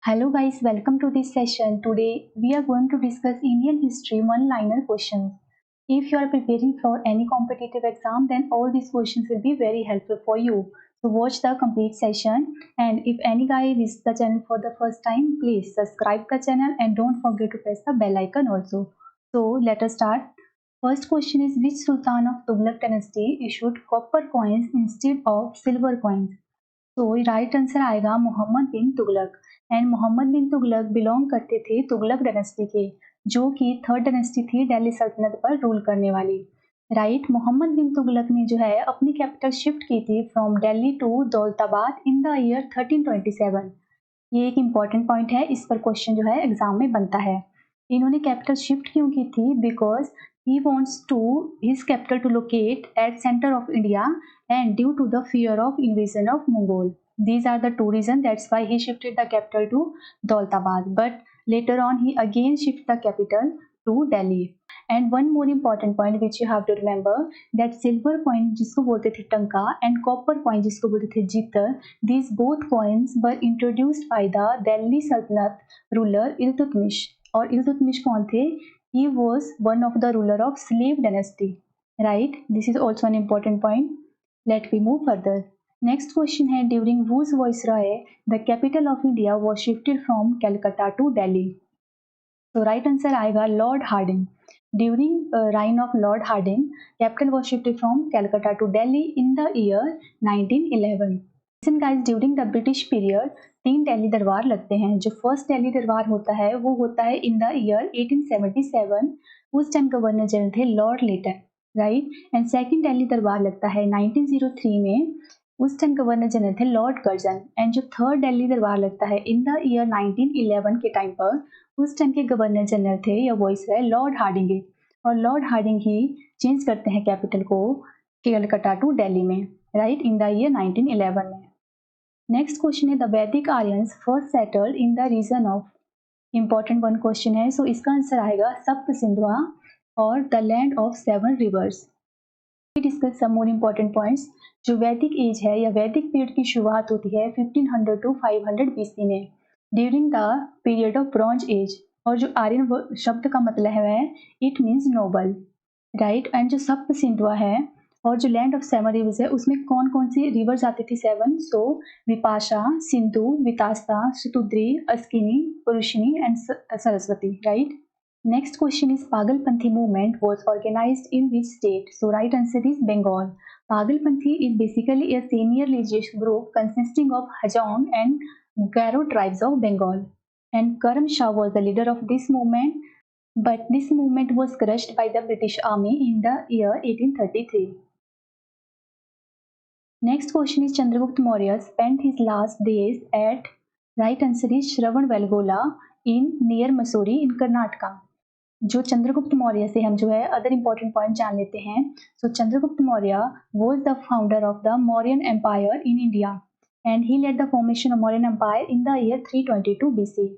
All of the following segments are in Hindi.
Hello guys, welcome to this session. Today we are going to discuss Indian history one-liner questions. If you are preparing for any competitive exam, then all these questions will be very helpful for you. So watch the complete session, and if any guy visits the channel for the first time, please subscribe the channel and don't forget to press the bell icon also. So let us start. First question is, which Sultan of Tughlaq dynasty issued copper coins instead of silver coins? तो राइट आंसर आएगा मोहम्मद बिन तुगलक। एंड मोहम्मद बिन तुगलक बिलोंग करते थे तुगलक डायनेस्टी के, जो कि थर्ड डायनेस्टी थी दिल्ली सल्तनत पर रूल करने वाली। राइट, मोहम्मद बिन तुगलक ने जो है अपनी कैपिटल शिफ्ट की थी from Delhi to Daulatabad in the year 1327। ये एक इम्पॉर्टेंट पॉइंट है, इस पर क्वेश्चन जो है एग्जाम में बनता है। इन्होंने कैपिटल शिफ्ट क्यों की थी? Because he wants to his capital to locate at center of India and due to the fear of invasion of Mongol. These are the two reasons, that's why he shifted the capital to Daulatabad, but later on he again shifted the capital to Delhi. And one more important point which you have to remember, that silver coin जिसको बोलते थे टंका and copper coin जिसको बोलते थे जीतर, these both coins were introduced by the Delhi Sultanate ruler Iltutmish. और इल्तुतमिश कौन थे? He was one of the ruler of slave dynasty. Right? This is also an important point. Let me move further. Next question है, during whose viceroy the capital of India was shifted from Calcutta to Delhi? So right answer आएगा Lord Hardinge. During reign of Lord Hardinge, capital was shifted from Calcutta to Delhi in the year 1911. Listen guys, during the British period, 3 Delhi दरबार लगते हैं। जो फर्स्ट दिल्ली दरबार होता है वो होता है इन द ईयर 1877। उस टाइम गवर्नर जनरल थे lord Lytton, right. And second Delhi Durbar लगता है 1903 में। उस टाइम गवर्नर जनरल थे लॉर्ड कर्जन। एंड जो थर्ड दिल्ली दरबार लगता है इन द ईयर 1911 के टाइम पर, उस टाइम के गवर्नर जनरल थे या वॉइसरॉय लॉर्ड हार्डिंगे। और लॉर्ड हार्डिंग ही चेंज करते हैं कैपिटल को कलकत्ता टू दिल्ली में, राइट, इन द ईयर 1911 में। नेक्स्ट क्वेश्चन है, the Vedic Aryans first settled in the region of, important one question है। सो इसका आंसर आएगा सप्त सिंधुआ और the land of 7 rivers. Discuss some more important points. जो वैदिक एज है या वैदिक पीरियड की शुरुआत होती है 1500 टू 500 BC में, during the period of bronze age. और जो आर्यन शब्द का मतलब है it means noble, right. And जो सप्त सिंधुआ है और जो लैंड ऑफ 7 रिवर्स है उसमें कौन कौन सी रिवर्स आती थी 7? So Vipasha, Sindhu, Vitasta, Shatudri, Askini, Purushni and Saraswati, right. Next question is, Pagalpanthi movement was organised in which state? So right answer is Bengal. Pagalpanthi is basically a semi-religious group consisting of Hajong and Garo tribes of Bengal. And Karam Shah was the leader of this movement, but this movement was crushed by the British Army in the year 1833. Next question is, Chandragupta Maurya spent his last days at, right answer is Shravanbelgola in near Mussoorie in Karnataka. जो चंद्रगुप्त मौर्य से हम जो है अदर इंपॉर्टेंट पॉइंट जान लेते हैं। So Chandragupta Maurya was the founder of the Mauryan empire in India and he led the formation of Mauryan empire in the year 322 BC.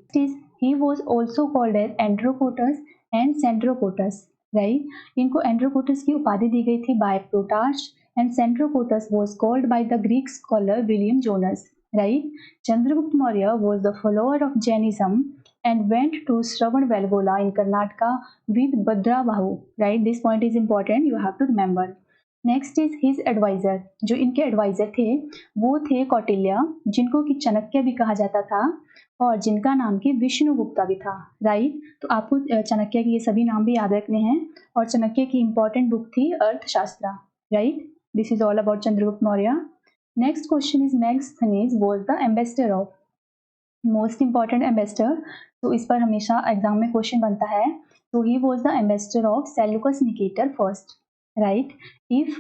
He was also called as Androcottus and Sandrocottus, right. इनको एंड्रोकोटस की उपाधि दी गई थी by Plutarch and Sandrocottus was called by the Greek scholar William Jones, right. Chandragupta Maurya was the follower of Jainism and went to Shravanbelgola in Karnataka with Bhadrabahu, right? This point is important, you have to remember. Next is his advisor. जो इनके एडवाइजर थे वो थे कौटिल्य, जिनको कि चाणक्य भी कहा जाता था और जिनका नाम की विष्णुगुप्ता भी था, राइट। तो आपको चाणक्य के ये सभी नाम भी याद रखने हैं। और चाणक्य की इंपॉर्टेंट बुक थी अर्थशास्त्र, right. This is all about Chandragupta Maurya. Next question is, Megasthenes was the ambassador of, most important ambassador. तो इस पर हमेशा एग्जाम में क्वेश्चन बनता है। तो he was the ambassador of Seleucus Nicator first, right. If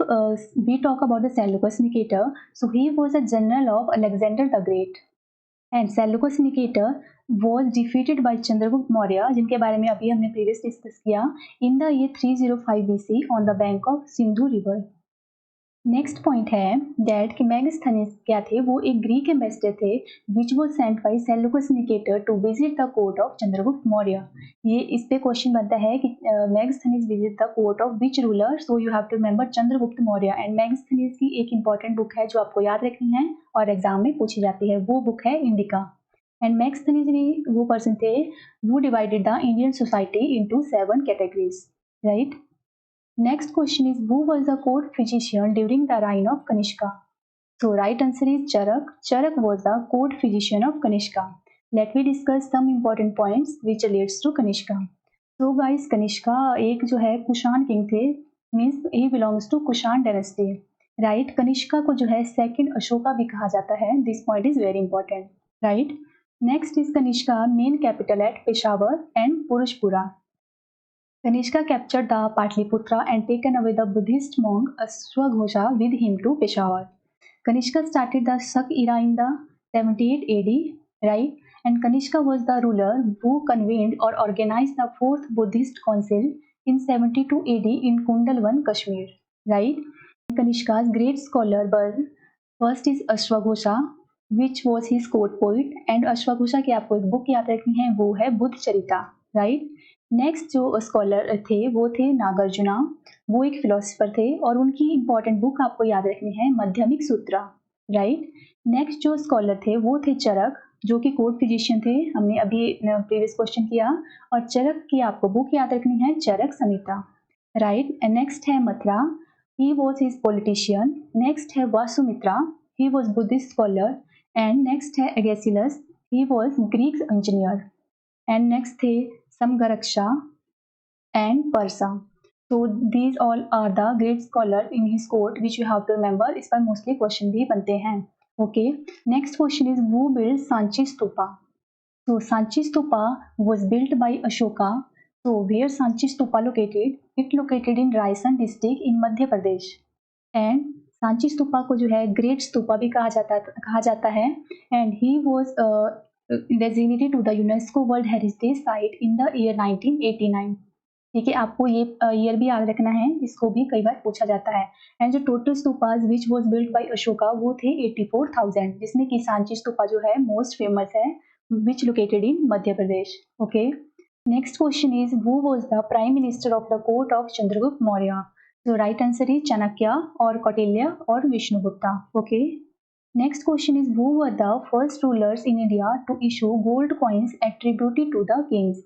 we talk about the Seleucus Nicator, so he was a general of Alexander the great and Seleucus Nicator was defeated by Chandragupta Maurya, जिनके बारे में अभी हमने प्रीवियस डिस्कस किया, in the year 305 BC on the bank of Sindhu river. Next point है दैट कि मेगास्थनीज क्या थे? वो एक ग्रीक एम्बेसडर थे which was sent by Seleucus Nicator to visit the court of Chandragupta Maurya. ये इस पे क्वेश्चन बनता है कि Megasthenes visit the court of which ruler? So you have to remember Chandragupta Maurya. And Megasthenes की एक इंपॉर्टेंट बुक है जो आपको याद रखनी है और एग्जाम में पूछी जाती है, वो बुक है इंडिका। एंड मैक्स धनीजी वो पर्सन थे who divided the Indian society into 7 categories, right? Next question is who was the court physician during the reign of Kanishka? So right answer is Charak. Charak was the court physician of Kanishka. Let me discuss some important points which relates to Kanishka. So guys, Kanishka एक जो है कुषाण किंग थे, means he belongs to Kushan dynasty, right? Kanishka को जो है सेकंड अशोका भी कहा जाता है. This point is very important, right? Next is Kanishka main capital at Peshawar and Purushapura. Kanishka captured the Patliputra and taken away the Buddhist monk Ashwagosha with him to Peshawar. Kanishka started the Shak era in the 78 AD, right? And Kanishka was the ruler who convened or organized the 4th Buddhist Council in 72 AD in Kundalwan, Kashmir, right? Kanishka's great scholar were first is Ashwagosha, which was his court poet, and Ashwagosha की आपको एक बुक याद रखनी है, वो है बुद्ध चरिता, राइट? नेक्स्ट जो स्कॉलर थे वो थे नागार्जुना, वो एक फिलोसफर थे और उनकी इंपॉर्टेंट बुक आपको याद रखनी है मध्यमिक सूत्रा, राइट? नेक्स्ट जो स्कॉलर थे वो थे चरक, जो कि कोर्ट फिजिशियन थे, हमने अभी प्रीवियस क्वेश्चन किया, और चरक की आपको बुक याद रखनी है Charak Samhita, right? And next है Mathura, he was his politician. Next है Vasumitra, he was Buddhist scholar. And next है Agesilaus, he was Greek engineer. And next थे Sangharaksha and Parsa. So these all are the great scholar in his court which you have to remember. इस पर मोस्टली क्वेश्चन भी बनते हैं. Okay. Next question is who built Sanchi Stupa? So Sanchi Stupa was built by Ashoka. So where Sanchi Stupa located? It located in Raisan district in Madhya Pradesh. And Sanchi stupa को जो है ग्रेट स्तूपा भी कहा जाता है. And he was designated to the UNESCO World Heritage Site in the year 1989. ठीक है, आपको ये ईयर भी याद रखना है, इसको भी कई बार पूछा जाता है. एंड जो total stupas which was built bye Ashoka वो थे 84,000, जिसमें कि सांची स्तूपा जो है मोस्ट फेमस है, which located in Madhya Pradesh. Okay. Next question is who was the prime minister of the court of Chandragupta Maurya? So right answer is Chanakya or Kautilya or Vishnugupta. Okay. Next question is who were the first rulers in India to issue gold coins attributed to the kings?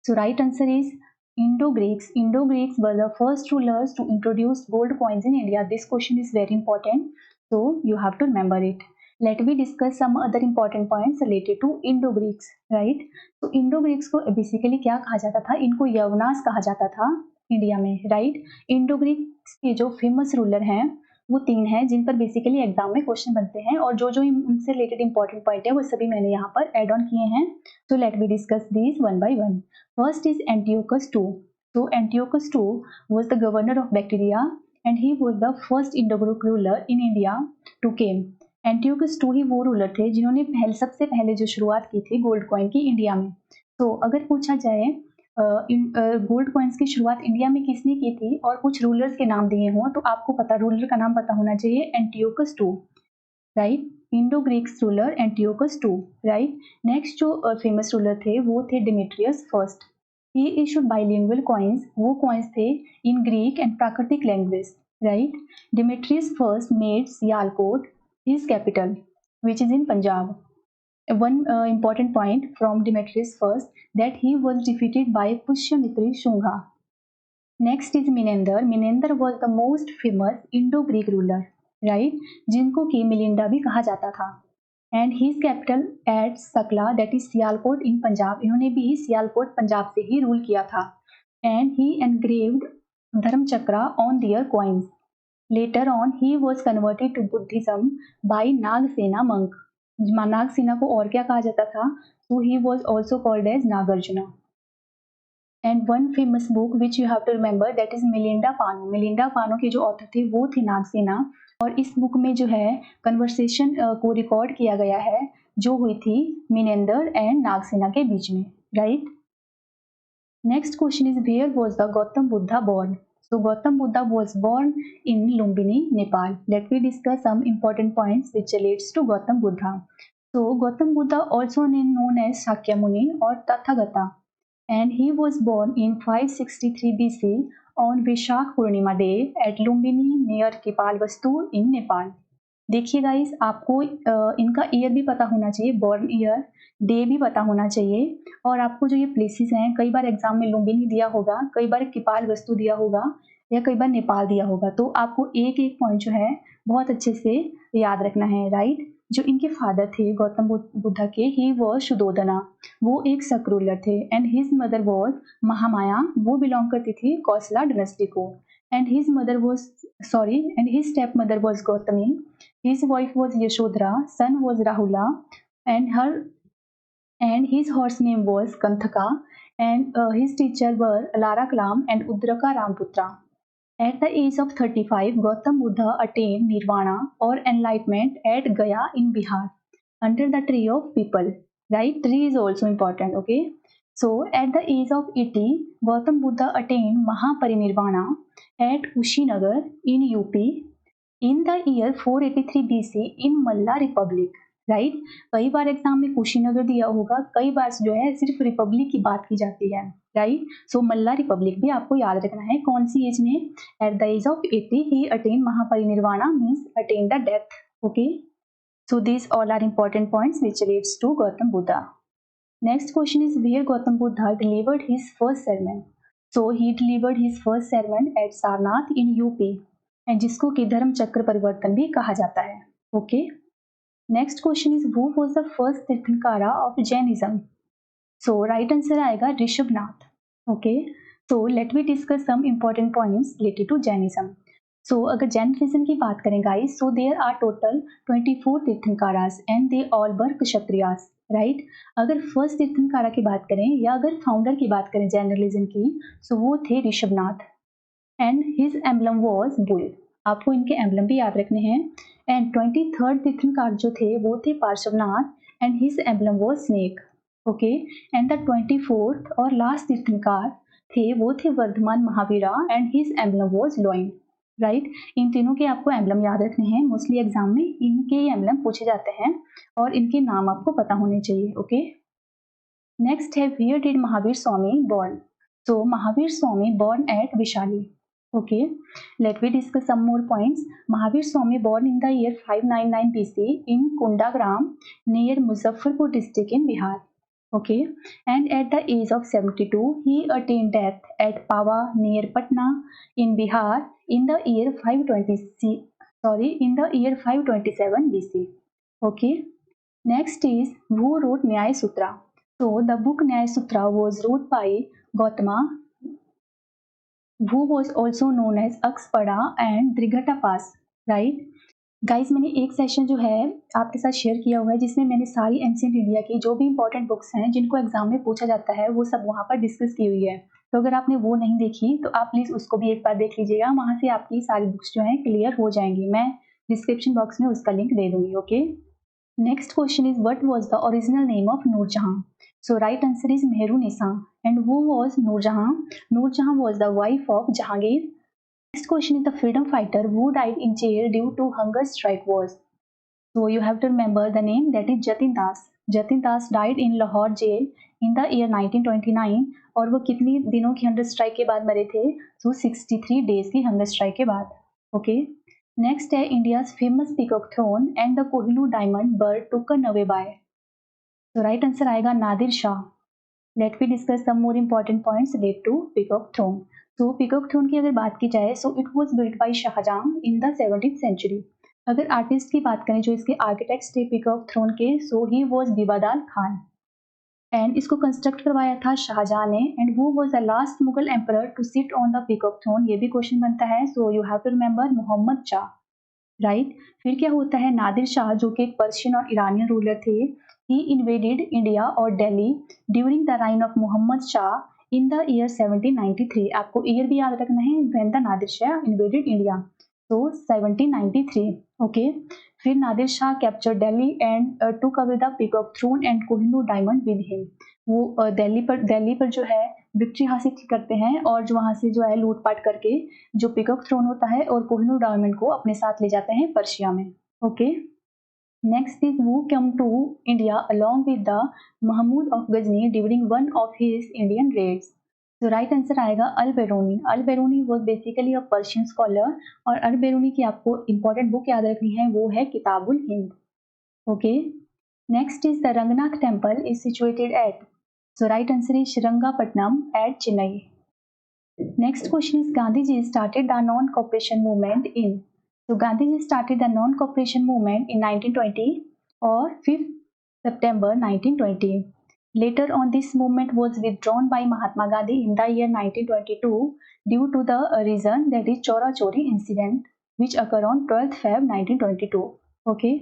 So right answer is Indo-Greeks. Indo-Greeks were the first rulers to introduce gold coins in India. This question is very important, so you have to remember it. Let me discuss some other important points related to Indo-Greeks. Right? So Indo-Greeks को basically क्या कहा जाता था? इनको यवनास कहा जाता था इंडिया में, राइट? इंडो ग्रीक्स के जो फेमस रूलर हैं वो 3 हैं, जिन पर बेसिकली एग्जाम में क्वेश्चन बनते हैं, और जो जो उनसे रिलेटेड इंपॉर्टेंट पॉइंट है वो सभी मैंने यहाँ पर एड ऑन किए हैं. So let me discuss this one by one. First is Antiochus II. So Antiochus II was the governor of Bactria and he was the first Indo Greek ruler in India to came. Antiochus II ही वो रूलर थे जिन्होंने सबसे पहले जो शुरुआत की थी गोल्ड कॉइन की इंडिया में. तो अगर पूछा जाए गोल्ड कॉइन्स की शुरुआत इंडिया में किसने की थी और कुछ रूलर्स के नाम दिए हों, तो आपको पता, रूलर का नाम पता होना चाहिए, Antiochus II, right? Indo Greeks ruler Antiochus II, right? Next जो फेमस रूलर थे वो थे Demetrious first. He issued bilingual coins. वो कॉइन्स थे इन ग्रीक एंड प्राकृतिक language, right? Demetrious first made Sialkot his capital which is in Punjab. One important point from Demetrius first, that he was defeated by Pushyamitra Shunga. Next is Menander. Menander was the most famous Indo-Greek ruler, right? जिनको कि मिलिंडा भी कहा जाता था. And his capital at Sakla, that is Sialkot in Punjab. इन्होंने भी सियालकोट पंजाब से ही रूल किया था. And he engraved धर्मचक्रा on their coins. Later on, he was converted to Buddhism by Nagasena monk. Nagasena को और क्या कहा जाता था? So he was also called as Nagarjuna. And one famous book which you have to remember, that is Milinda Pano. Milinda Pano के जो ऑथर थे वो थे नागसेना, और इस बुक में जो है कन्वर्सेशन को रिकॉर्ड किया गया है जो हुई थी मिनेंदर एंड नागसेना के बीच में, right? Next question is where was the Gautam Buddha born? So Gautam Buddha was born in Lumbini, Nepal. Let me discuss some important points which relates to Gautam Buddha. So Gautam Buddha, also known as Shakyamuni or Tathagata, and he was born in 563 BC on Vishak Purnima day at Lumbini near Kepalvastu in Nepal. देखिए गाइस, आपको इनका ईयर भी पता होना चाहिए, बॉर्न ईयर, डे भी पता होना चाहिए, और आपको जो ये प्लेसेस हैं, कई बार एग्जाम में लुम्बिनी दिया होगा, कई बार किपाल वस्तु दिया होगा, या कई बार नेपाल दिया होगा, तो आपको एक एक पॉइंट जो है बहुत अच्छे से याद रखना है, राइट। जो इनके फादर थे गौतम बुद्धा के, ही वॉज शुद्धोदना, वो एक सक रूलर थे, and his mother was Mahamaya, वो बिलोंग करती थी कौशला डायनेस्टी को, and his mother was and his step mother was Gautami, his wife was Yashodhara, son was Rahula, and his horse name was Kanthaka, and his teacher were Lara Kalam and Udraka Ramputra. At the age of 35, Gautam Buddha attained nirvana or enlightenment at Gaya in Bihar under the tree of people. Right? Tree is also important. Okay. So at the age of 80, Gautam Buddha attained Mahaparinirvana at Kushinagar in UP in the year 483 BC in Malla Republic. Right, कई बार एग्जाम में कुशीनगर दिया होगा, कई बार जो है सिर्फ रिपब्लिक की बात की जाती है, राइट। सो मल्ला रिपब्लिक भी आपको याद रखना है। कौन सी एज में? At the age of 80 he attain Mahaparinirvana, means attain the death. Okay, so this all are important points which relates to Gautam Buddha. Next question is where Gautam Buddha delivered his first sermon. So he delivered his first sermon at Sarnath in UP, and जिसको कि धर्म चक्र परिवर्तन भी कहा जाता है। Okay, next question is who was the first Tirthankara of Jainism? So right answer आएगा Rishabhnath. Okay, so let me discuss some important points related to Jainism. So अगर जैन रिलीजन की बात करें guys, so there are total 24 Tirthankaras and they all were Kshatriyas, right. अगर फर्स्ट तीर्थंकारा की बात करें या अगर फाउंडर की बात करें जैन रिलीजन की, सो वो थे Rishabhanath, and his emblem was bull. आपको इनके एम्बलम भी याद रखने हैं। एंड 23rd तीर्थंकार जो थे वो थे Parshvanath, and his emblem was snake. Okay, and the 24th और लास्ट तीर्थंकार थे वो थे Vardhaman Mahavira, and his emblem was lion, right. इन तीनों के आपको एम्बलम याद रखने हैं, मोस्टली एग्जाम में इनके एम्बलम पूछे जाते हैं और इनके नाम आपको पता होने चाहिए। ओके, नेक्स्ट है where did Mahavir Swami born? So Mahavir Swami born at Vaishali. Okay, let me discuss some more points. Mahavir Swami born in the year 599 BC in Kundagram near Muzaffarpur district in Bihar. Okay, and at the age of 72, he attained death at Pawa near Patna in Bihar in the year 527 BC. Okay, next is who wrote Nyaya Sutra? So the book Nyaya Sutra was wrote by Gautama, who was also known as Akshapada and Trighatapasa, राइट। गाइज, मैंने एक सेशन जो है आपके साथ शेयर किया हुआ है जिसमें मैंने सारी एंशिएंट इंडिया की जो भी इंपॉर्टेंट बुक्स हैं जिनको एग्जाम में पूछा जाता है वो सब वहाँ पर डिस्कस की हुई है। तो अगर आपने वो नहीं देखी तो आप प्लीज़ उसको भी एक बार देख लीजिएगा, वहाँ से आपकी सारी बुक्स जो हैं क्लियर हो जाएंगी। मैं डिस्क्रिप्शन बॉक्स में उसका लिंक दे दूंगी। Okay, next question is what was the original name of Nurjahan? So right answer is Meherunisa. And who was Noorjahan? Noorjahan was the wife of Jahangir. Next question is the freedom fighter who died in jail due to hunger strike was. So you have to remember the name, that is Jatin Das. Jatin Das died in Lahore jail in the year 1929 और वो कितनी दिनों की हंगर स्ट्राइक के बाद मरे थे? So 63 days की हंगर स्ट्राइक के बाद। ओके, नेक्स्ट है India's famous peacock throne and the Kohinoor diamond bird taken away by. तो राइट आंसर आएगा Nadir Shah. Let we discuss some more important points related to peacock throne. तो पीकॉक थ्रोन की अगर बात की जाए, so it was built by Shahjahan in the 17th century. अगर आर्टिस्ट की बात करें जो इसके आर्किटेक्ट्स थे पीकॉक थ्रोन के, so he was Dibadal Khan, and इसको कंस्ट्रक्ट करवाया था शाहजहां ने। And who was the last Mughal emperor to sit on the peacock throne? ये भी क्वेश्चन बनता है, so you have to remember Mohammad Shah, right. फिर क्या होता है, नादिर शाह जो कि एक पर्शियन और ईरानियन रूलर थे, he invaded India और Delhi during the reign of Muhammad Shah in the year 1793. आपको ईयर भी याद रखना है, when the Nadir Shah invaded India, so 1793. Okay, फिर Nadir Shah captured Delhi and took away the peacock throne and Kohinoor diamond with him. वो दिल्ली पर जो है विक्ट्री हासिल करते हैं और जो वहाँ से जो है लूटपाट करके जो पीकॉक थ्रोन होता है और कोहिनूर डायमंड को अपने साथ ले जाते हैं पर्शिया में। Okay, next is who came to India along with the Mahmud of Ghazni during one of his Indian raids? So right answer आएगा Al Biruni. Al Biruni was basically a Persian scholar, और अल बेरूनी की आपको इंपॉर्टेंट बुक याद रखनी है, वो है किताबुल हिंद। Okay, next is the Ranganatha temple is situated at, so right answer is Srirangapatnam at Chennai. Next question is Gandhiji started the non-cooperation movement in. So Gandhiji started the non-cooperation movement in 1920 or 5th September 1920. Later on, this movement was withdrawn by Mahatma Gandhi in the year 1922 due to the reason that is Chora Chori incident, which occurred on 12th Feb 1922. Okay.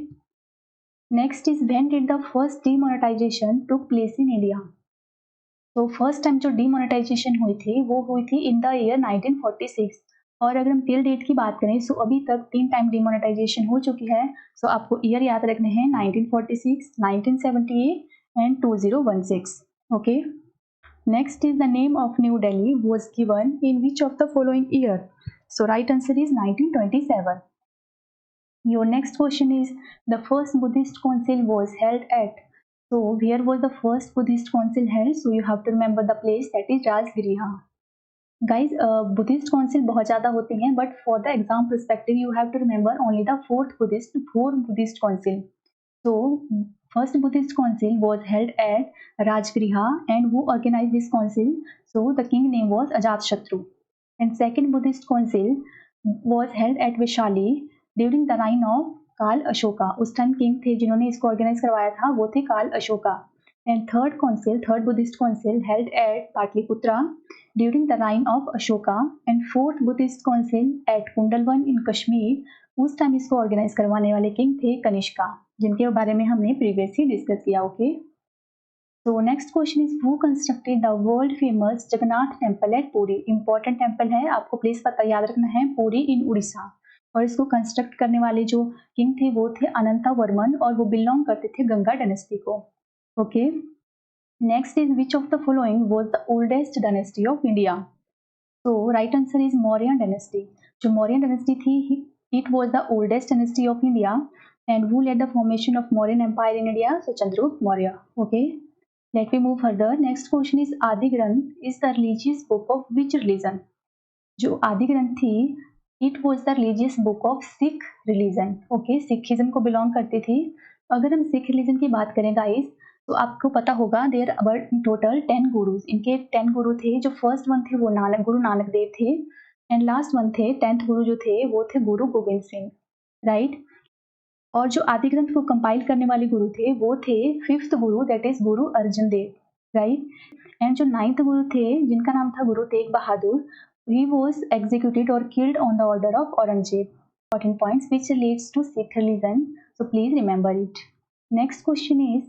Next is when did the first demonetization took place in India? तो फर्स्ट टाइम जो डीमोनेटाइजेशन हुई थी वो हुई थी इन द ईयर 1946। और अगर हम टिल डेट की बात करें सो अभी तक 3 टाइम डीमोनेटाइजेशन हो चुकी है। सो आपको ईयर याद रखने हैं 1946, 1978 and 2016। Okay, next is the name of new Delhi was given in which of the following year? So right answer is 1927। Your next question is the first Buddhist council was held at. So where was the first Buddhist council held? So you have to remember the place, that is Rajgriha. Guys, Buddhist council बहुत ज़्यादा होती हैं, but for the exam perspective you have to remember only the four Buddhist council. So first Buddhist council was held at Rajgriha, and who organized this council? So the king name was Ajatashatru. And second Buddhist council was held at Vaishali during the reign of काल अशोका। उस टाइम किंग थे जिन्होंने इसको ऑर्गेनाइज करवाया था, वो थे Kalashoka. And third Buddhist council held at Pataliputra during the reign of Ashoka. And fourth Buddhist council at Kundalvan in Kashmir. उस टाइम इसको ऑर्गेनाइज करवाने वाले किंग थे कनिष्का, जिनके बारे में हमने प्रीवियसली डिस्कस किया। ओके, तो next question is who constructed the world famous Jagannath temple at Puri? Important temple है, आपको प्लेस पता याद रखना है, पुरी इन उड़ीसा। और इसको कंस्ट्रक्ट करने वाले जो किंग थे वो थे अनंता वर्मन, और वो बिलोंग करते थे गंगा डायनेस्टी को। Okay, next is which of the following was the oldest dynasty of India? तो right answer is Mauryan dynasty. जो मौर्यन डायनेस्टी थी, it was the oldest dynasty of India, and who led the formation of Mauryan empire in India? So Chandragupta Maurya. Okay, let me move further. Next question is Adi Granth is the religious book of which religion? जो आदि ग्रंथ थी, it was the religious book of Sikh religion. Okay, Sikhism को बिलोंग करती थी। अगर हम सिख रिलीजन की बात करें गाइस, तो आपको पता होगा देयर वर टोटल 10 गुरुज। इनके 10 गुरु थे। जो फर्स्ट वन थे वो गुरु नानक देव थे, एंड लास्ट वन थे 10th गुरु जो थे वो थे गुरु गोविंद सिंह, राइट। और जो आदि ग्रंथ को कंपाइल करने वाले गुरु थे वो थे 5th Guru, that is Guru Arjun Dev, right. And जो 9th गुरु थे जिनका नाम था Guru Tegh Bahadur, he was executed or killed on the order of Aurangzeb. Important points which relates to Sikh religion, so please remember it. Next question is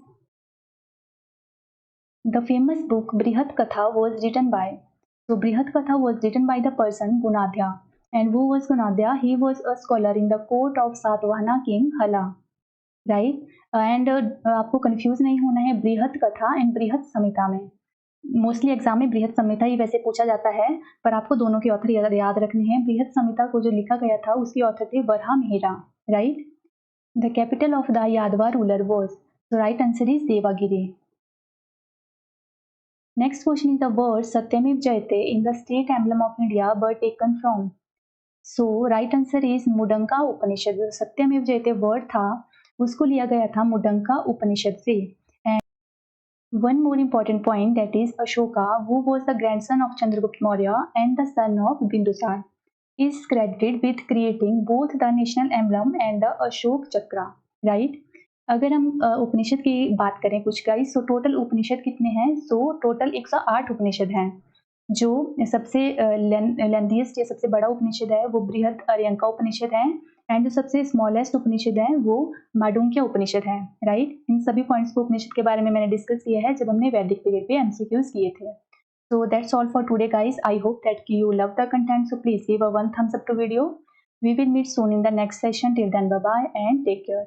the famous book Brihat Katha was written by. So Brihat Katha was written by the person Gunadhya. And who was Gunadhya? He was a scholar in the court of Satvahana king Hala, right. And आपको कंफ्यूज नहीं होना है बृहत कथा एंड बृहत संहिता में। मोस्टली एग्जाम में बृहत संहिता ही वैसे पूछा जाता है, पर आपको दोनों के ऑथर याद रखने हैं। बृहत संहिता को जो लिखा गया था उसके ऑथर थे Varaha Mehra, right. The capital of the Yadava ruler was, so right answer is Devagiri. Next question is the word Satyameva Jayate in the state emblem of India were taken from? So right answer is Mundaka Upanishad. जो सत्यमेव जयते वर्ड था उसको लिया गया था मुडंका उपनिषद से। One more important point, that is Ashoka, who was the grandson of Chandragupta Maurya and the son of Bindusar, is credited with creating both the national emblem and the Ashok Chakra, right? अगर हम उपनिषद की बात करें कुछ गाइस, सो टोटल उपनिषद कितने हैं? सो टोटल 108 उपनिषद हैं। जो सबसे लेंथीएस्ट या सबसे बड़ा उपनिषद है वो बृहद अर्यंका उपनिषद है, एंड जो सबसे स्मॉलेस्ट उपनिषद है वो माडुंक्य उपनिषद है, राइट। इन सभी पॉइंट्स को उपनिषद के बारे में मैंने डिस्कस किया है जब हमने वैदिक पीरियड पे एमसीक्यूज किए थे। So that's all for today guys. I hope that you love the content, so please give a 1 thumbs up to video. We will meet soon in the next session. Till then, bye bye and take care.